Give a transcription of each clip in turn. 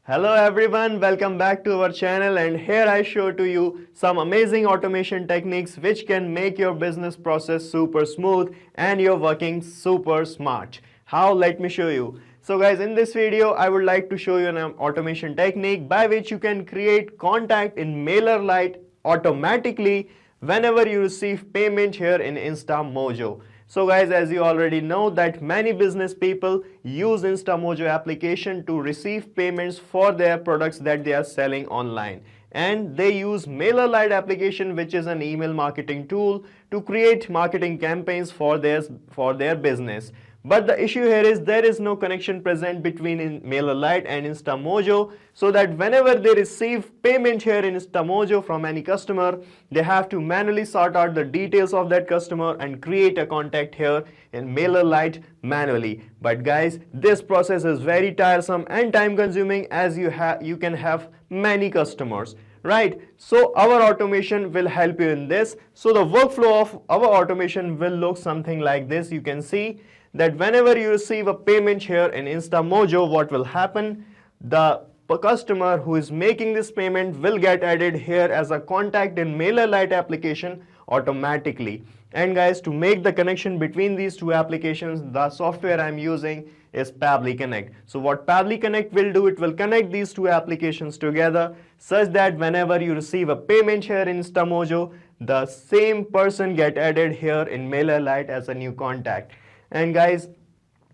Hello everyone, welcome back to our channel, and here I show to you some amazing automation techniques which can make your business process super smooth and you're working super smart. How? Let me show you. So guys, in this video I would like to show you an automation technique by which you can create contact in Mailerlite automatically whenever you receive payment here in Instamojo. So guys, as you already know that many business people use Instamojo application to receive payments for their products that they are selling online. And they use Mailerlite application, which is an email marketing tool, to create marketing campaigns for their business. But the issue here is there is no connection present between Mailerlite and Instamojo, so that whenever they receive payment here in Instamojo from any customer, they have to manually sort out the details of that customer and create a contact here in Mailerlite manually. But guys, this process is very tiresome and time consuming, as you can have many customers. Right, so our automation will help you in this. So the workflow of our automation will look something like this. You can see that whenever you receive a payment here in Instamojo, what will happen? The customer who is making this payment will get added here as a contact in Mailerlite application automatically. And guys, to make the connection between these two applications, the software I'm using is Pabbly Connect. So what Pabbly Connect will do, it will connect these two applications together such that whenever you receive a payment here in Instamojo, the same person get added here in Mailerlite as a new contact. And guys,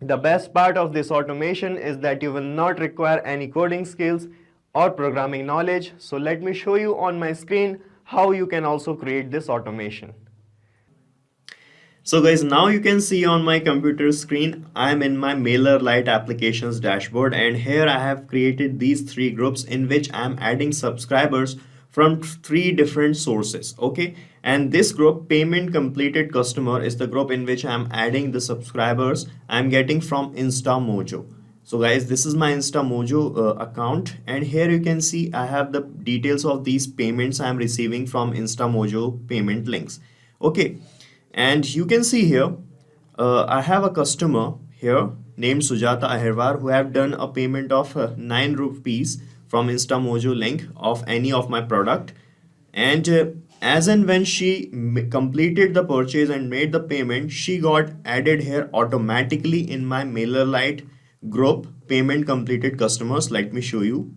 the best part of this automation is that you will not require any coding skills or programming knowledge. So let me show you on my screen how you can also create this automation. So guys, now you can see on my computer screen, I'm in my Mailerlite applications dashboard, and here I have created these three groups in which I'm adding subscribers from three different sources. Okay, and this group, payment completed customer, is the group in which I'm adding the subscribers I'm getting from Instamojo. So guys, this is my Instamojo account, and here you can see I have the details of these payments I'm receiving from Instamojo payment links. Okay, and you can see here I have a customer here named Sujata Aherwar who have done a payment of 9 rupees from Instamojo link of any of my product, and as and when she completed the purchase and made the payment, she got added here automatically in my Mailerlite group payment completed customers. Let me show you.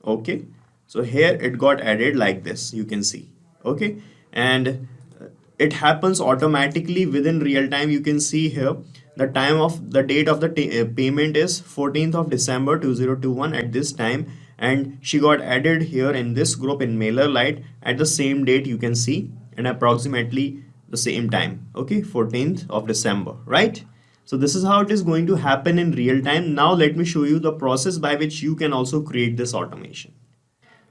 Okay, so here it got added like this, you can see. Okay, and it happens automatically within real time. You can see here the date of the payment is 14th of December 2021 at this time, and she got added here in this group in Mailerlite at the same date, you can see, and approximately the same time. Okay, 14th of December, right? So this is how it is going to happen in real time. Now let me show you the process by which you can also create this automation.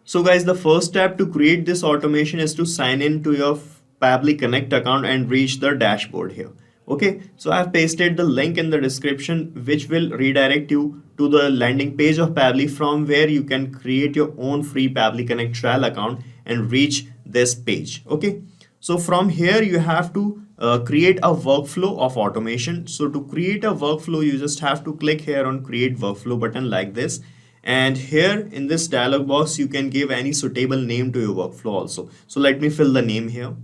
So guys, the first step to create this automation is to sign in to your Pabbly Connect account and reach the dashboard here. Okay, so I have pasted the link in the description which will redirect you to the landing page of Pabbly, from where you can create your own free Pabbly Connect trial account and reach this page. Okay, so from here you have to create a workflow of automation. So to create a workflow, you just have to click here on create workflow button like this, and here in this dialog box you can give any suitable name to your workflow also. So let me fill the name here.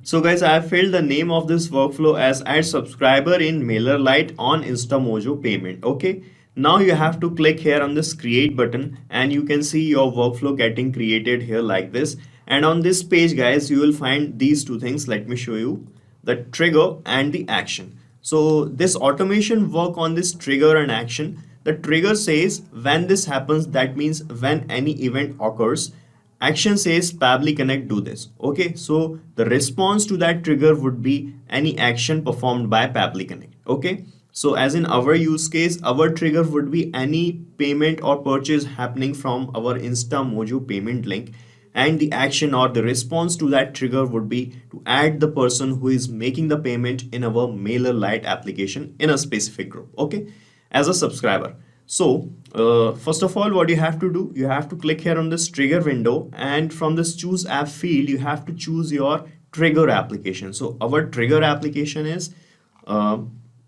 So guys, I have filled the name of this workflow as add subscriber in Mailerlite on Instamojo payment. Okay, now you have to click here on this create button, and you can see your workflow getting created here like this. And on this page guys, you will find these two things. Let me show you, the trigger and the action. So this automation work on this trigger and action. The trigger says when this happens, that means when any event occurs. Action says Pabbly Connect do this. Okay, so the response to that trigger would be any action performed by Pabbly Connect. Okay, so as in our use case, our trigger would be any payment or purchase happening from our Instamojo payment link, and the action or the response to that trigger would be to add the person who is making the payment in our Mailerlite application in a specific group. Okay, as a subscriber. So first of all, what you have to do, you have to click here on this trigger window, and from this choose app field, you have to choose your trigger application. So our trigger application is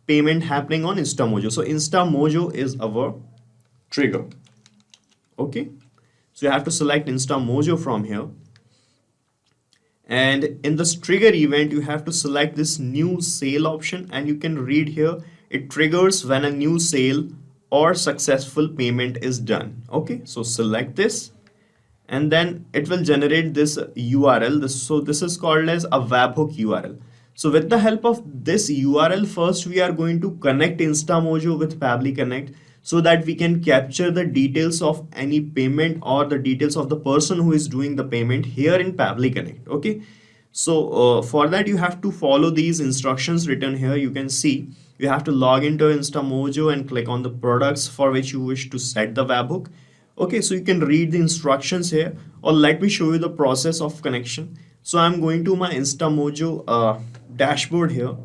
payment happening on Instamojo. So Instamojo is our trigger. Okay, so you have to select Instamojo from here, and in this trigger event you have to select this new sale option, and you can read here it triggers when a new sale or successful payment is done. Okay, so select this, and then it will generate this URL. So this is called as a webhook URL. So with the help of this URL, first we are going to connect Instamojo with Pabbly Connect so that we can capture the details of any payment or the details of the person who is doing the payment here in Pabbly Connect. Okay, so for that you have to follow these instructions written here. You can see you have to log into Instamojo and click on the products for which you wish to set the webhook. Okay, so you can read the instructions here, or let me show you the process of connection. So I'm going to my Instamojo dashboard here,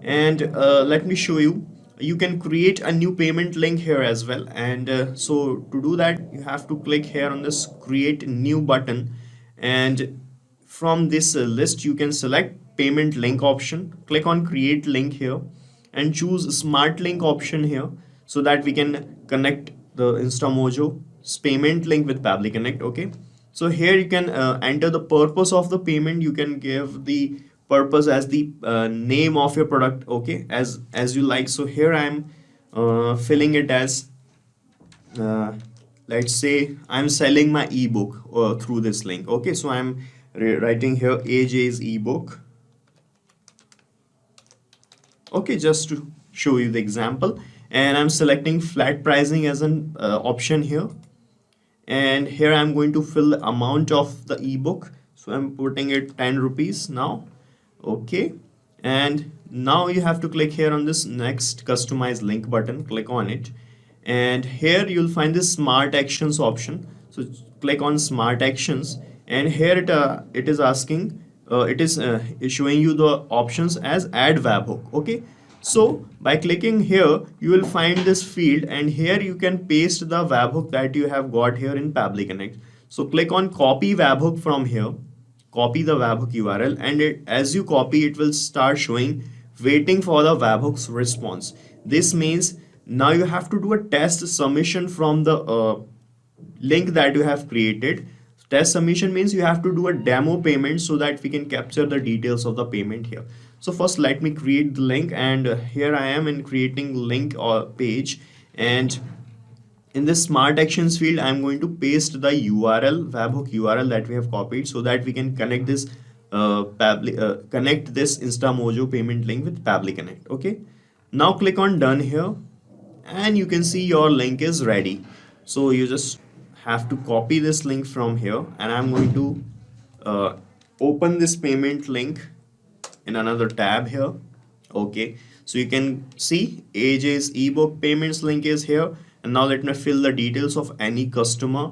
and let me show you. You can create a new payment link here as well, and so to do that you have to click here on this create new button, and from this list you can select payment link option, click on create link here, and choose smart link option here so that we can connect the Instamojo payment link with Pabbly Connect. Okay, so here you can enter the purpose of the payment. You can give the purpose as the name of your product, okay, as you like. So here I am filling it as let's say I'm selling my ebook through this link. Okay, so I'm writing here AJ's ebook. Okay, just to show you the example, and I'm selecting flat pricing as an option here, and here I'm going to fill the amount of the ebook. So I'm putting it 10 rupees now. Okay, and now you have to click here on this next customize link button, click on it, and here you'll find this smart actions option. So click on smart actions, and here it is asking it is showing you the options as add webhook. Okay, so by clicking here you will find this field, and here you can paste the webhook that you have got here in Pabbly Connect. So click on copy webhook from here, copy the webhook URL, and as you copy it will start showing waiting for the webhook's response. This means now you have to do a test submission from the link that you have created. Test submission means you have to do a demo payment so that we can capture the details of the payment here. So first let me create the link, and here I am in creating link or page, and in this smart actions field I'm going to paste the URL, webhook URL that we have copied, so that we can connect this connect this Instamojo payment link with Pabbly Connect. Okay, now click on done here, and you can see your link is ready. So you just have to copy this link from here, and I'm going to open this payment link in another tab here. Okay, so you can see AJ's ebook payments link is here, and now let me fill the details of any customer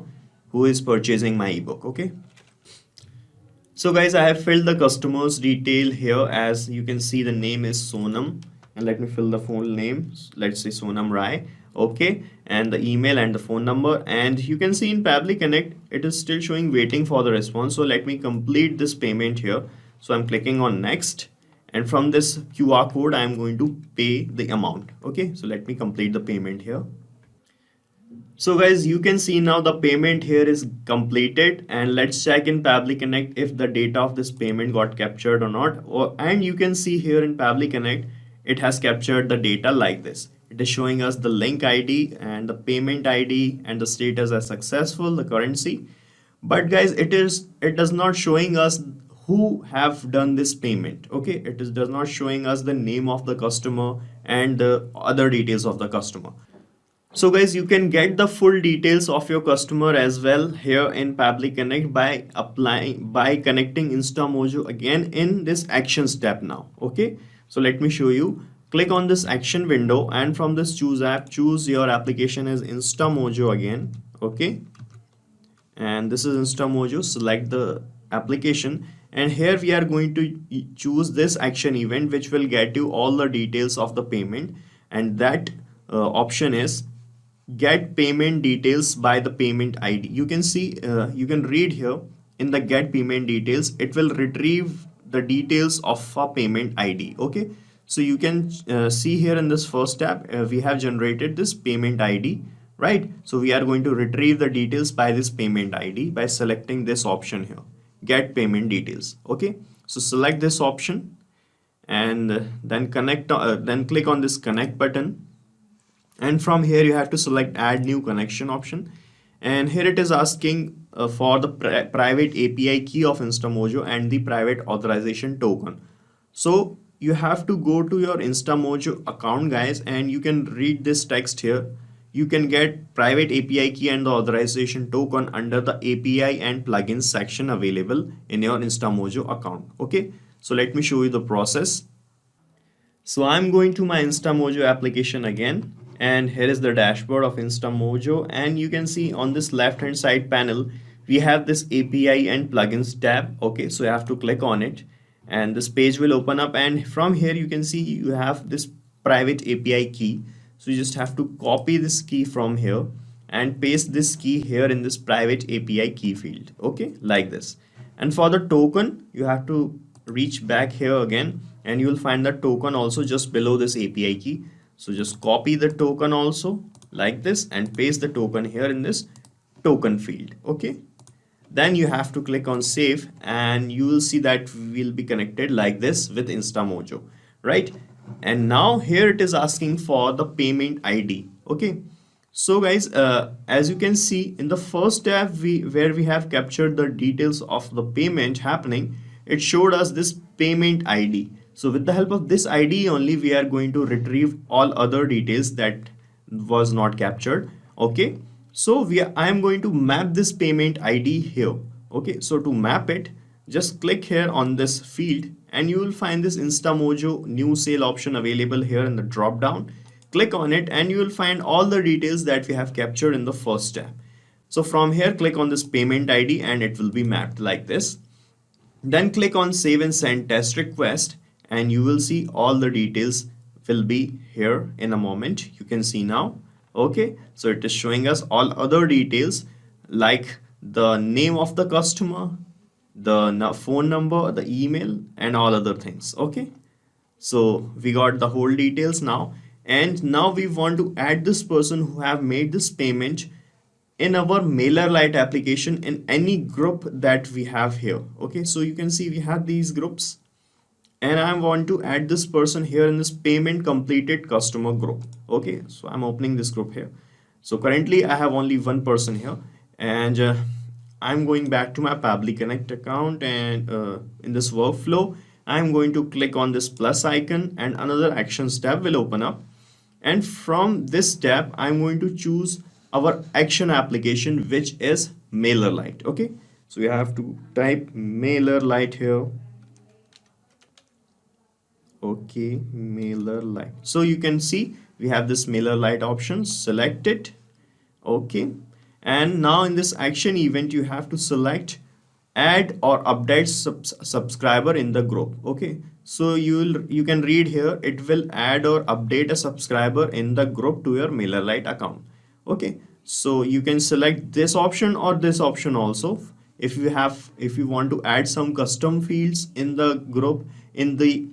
who is purchasing my ebook. Okay, so guys, I have filled the customer's detail here. As you can see, the name is Sonam, and let me fill the full name. Let's say Sonam Rai. Okay, and the email and the phone number, and you can see in Pabbly Connect it is still showing waiting for the response. So let me complete this payment here. So I'm clicking on next, and from this QR code I'm going to pay the amount. Okay, so let me complete the payment here. So guys, you can see now the payment here is completed, and let's check in Pabbly Connect if the data of this payment got captured or not. And you can see here in Pabbly Connect it has captured the data like this. It is showing us the link ID and the payment ID and the status as successful, the currency. But guys, it does not showing us who have done this payment. Okay, does not showing us the name of the customer and the other details of the customer. So guys, you can get the full details of your customer as well here in Pabbly Connect by connecting Instamojo again in this actions tab now. Okay, so let me show you. Click on this action window, and from this choose app, choose your application as Instamojo again. Okay, and this is Instamojo. Select the application, and here we are going to choose this action event which will get you all the details of the payment, and that option is get payment details by the payment ID. You can see you can read here in the get payment details, it will retrieve the details of a payment ID. Okay, so you can see here in this first tab we have generated this payment ID right? So we are going to retrieve the details by this payment ID by selecting this option here, get payment details. Okay, so select this option and then click on this connect button, and from here you have to select add new connection option, and here it is asking for the private API key of Instamojo and the private authorization token. So you have to go to your Instamojo account, guys, and you can read this text here. You can get private API key and the authorization token under the API and plugins section available in your Instamojo account. Okay, so let me show you the process. So I'm going to my Instamojo application again, and here is the dashboard of Instamojo, and you can see on this left hand side panel we have this API and plugins tab. Okay, so you have to click on it and this page will open up, and from here you can see you have this private API key. So you just have to copy this key from here and paste this key here in this private API key field. Okay, like this. And for the token you have to reach back here again, and you will find the token also just below this API key. So just copy the token also like this and paste the token here in this token field. Okay, then you have to click on save, and you will see that we'll be connected like this with Instamojo, right? And now here it is asking for the payment ID. Okay, so guys, as you can see in the first tab where we have captured the details of the payment happening, it showed us this payment ID. So with the help of this ID only, we are going to retrieve all other details that was not captured. Okay, so I am going to map this payment ID here. Okay, so to map it, just click here on this field and you will find this Instamojo new sale option available here in the drop down. Click on it and you will find all the details that we have captured in the first tab. So from here, click on this payment ID and it will be mapped like this. Then click on save and send test request, and you will see all the details will be here in a moment. You can see now. Okay, so it is showing us all other details like the name of the customer, the phone number, the email, and all other things. Okay, so we got the whole details now, and now we want to add this person who have made this payment in our Mailerlite application in any group that we have here. Okay, so you can see we have these groups, and I want to add this person here in this payment completed customer group. Okay, so I'm opening this group here. So currently I have only one person here, and I'm going back to my Pabbly Connect account, and in this workflow I'm going to click on this plus icon and another actions tab will open up, and from this tab I'm going to choose our action application, which is Mailerlite. Okay, so you have to type Mailerlite here. Okay, Mailerlite. So you can see we have this Mailerlite option. Select it. Okay, and now in this action event you have to select add or update subscriber in the group. Okay, so you can read here, it will add or update a subscriber in the group to your Mailerlite account. Okay, so you can select this option or this option also. If you want to add some custom fields in the group, in the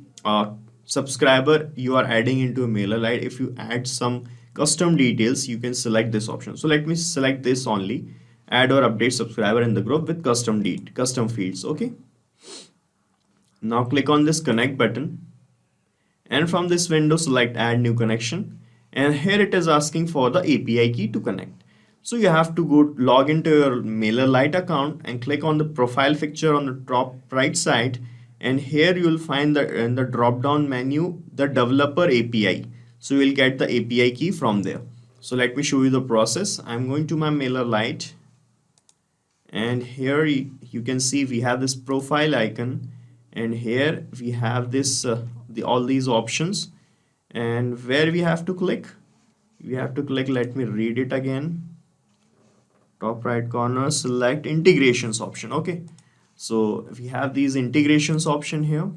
subscriber you are adding into a Mailerlite, if you add some custom details, you can select this option. So let me select this only, add or update subscriber in the group with custom fields. Okay, now click on this connect button, and from this window select add new connection, and here it is asking for the API key to connect. So you have to go log into your Mailerlite account and click on the profile picture on the top right side, and here you will find in the drop down menu the developer API. So you will get the API key from there. So let me show you the process. I'm going to my Mailerlite, and here you can see we have this profile icon, and here we have this all these options, and where we have to click, let me read it again, top right corner, select integrations option. Okay, so we have these integrations option here,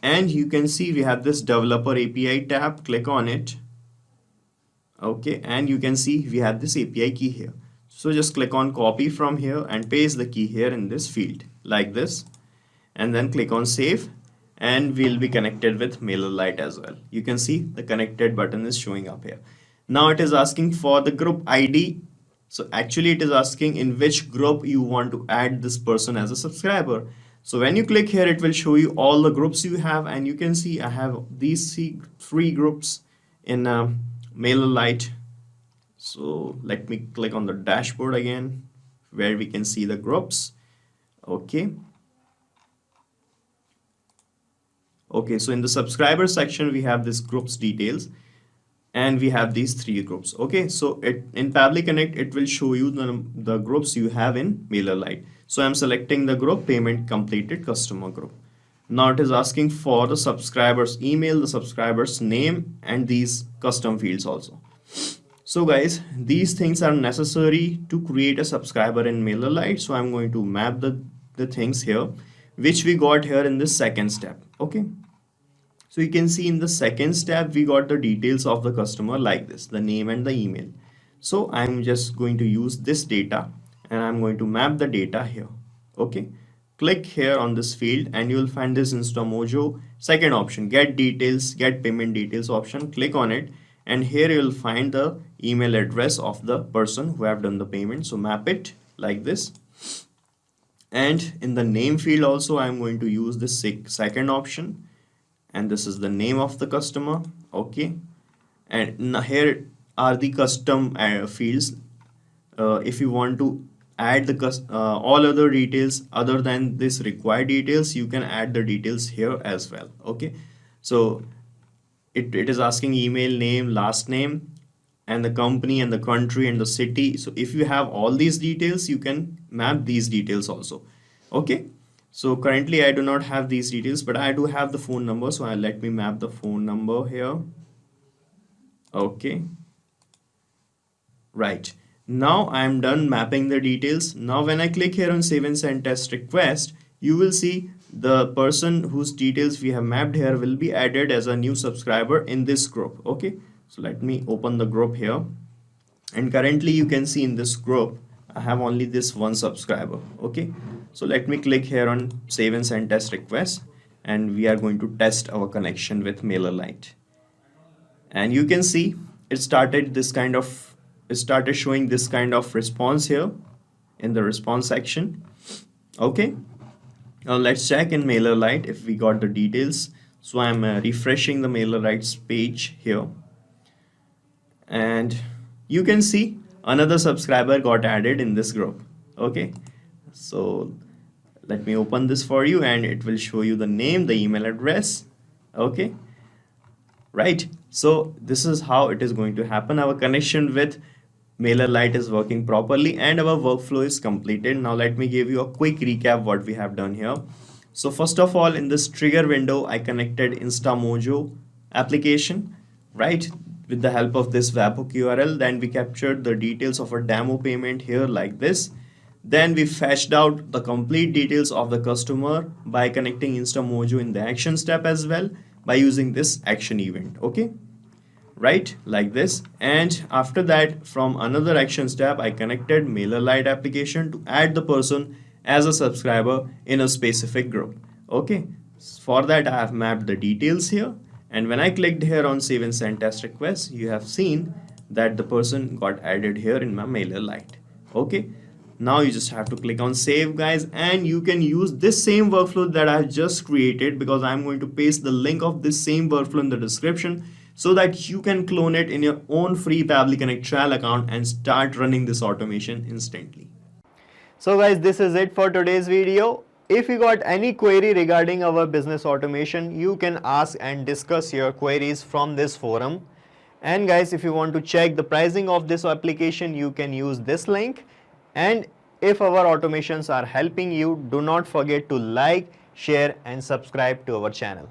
and you can see we have this developer API tab. Click on it. Okay, and you can see we have this API key here. So just click on copy from here and paste the key here in this field like this, and then click on save, and we'll be connected with Mailerlite as well. You can see the connected button is showing up here. Now it is asking for the group ID. So actually it is asking in which group you want to add this person as a subscriber. So when you click here, it will show you all the groups you have, and you can see I have these three groups in Mailerlite. So let me click on the dashboard again, where we can see the groups. Okay. Okay, so in the subscriber section, we have this groups details, and we have these three groups. Okay, so in Pabbly Connect, it will show you the groups you have in Mailerlite. So I'm selecting the group payment completed customer group. Now it is asking for the subscriber's email, the subscriber's name, and these custom fields also. So guys, these things are necessary to create a subscriber in Mailerlite. So I'm going to map the things here, which we got here in this second step. Okay. So you can see in the second step, we got the details of the customer like this, the name and the email. So I'm just going to use this data, and I'm going to map the data here. Okay. Click here on this field, and you will find this Instamojo second option, get details, get payment details option. Click on it, and here you will find the email address of the person who have done the payment. So map it like this. And in the name field also, I'm going to use this second option, and this is the name of the customer. Okay, and now here are the custom fields. If you want to add the all other details other than this required details, you can add the details here as well. Okay, so it is asking email, name, last name, and the company and the country and the city. So if you have all these details, you can map these details also. Okay, so currently I do not have these details, but I do have the phone number. So let me map the phone number here. Okay, right. Now I'm done mapping the details. Now when I click here on save and send test request, you will see the person whose details we have mapped here will be added as a new subscriber in this group. Okay, so let me open the group here, and currently you can see in this group I have only this one subscriber. Okay, so let me click here on save and send test request, and we are going to test our connection with Mailerlite. And you can see it started showing this kind of response here in the response section. Okay, now let's check in Mailerlite if we got the details. So I'm refreshing the Mailerlite's page here, and you can see another subscriber got added in this group. Okay, so let me open this for you, and it will show you the name, the email address. Okay, right. So this is how it is going to happen. Our connection with Mailerlite is working properly, and our workflow is completed. Now let me give you a quick recap what we have done here. So first of all, in this trigger window, I connected Instamojo application, right, with the help of this webhook URL. Then we captured the details of a demo payment here like this. Then we fetched out the complete details of the customer by connecting Instamojo in the action step as well by using this action event. Okay, right, like this. And after that, from another action step, I connected Mailerlite application to add the person as a subscriber in a specific group. Okay, for that I have mapped the details here, and when I clicked here on save and send test request, you have seen that the person got added here in my Mailerlite. Okay, now you just have to click on save, guys, and you can use this same workflow that I just created, because I'm going to paste the link of this same workflow in the description, so that you can clone it in your own free Pabbly Connect trial account and start running this automation instantly. So guys, this is it for today's video. If you got any query regarding our business automation, you can ask and discuss your queries from this forum. And guys, if you want to check the pricing of this application, you can use this link. And if our automations are helping you, do not forget to like, share and subscribe to our channel.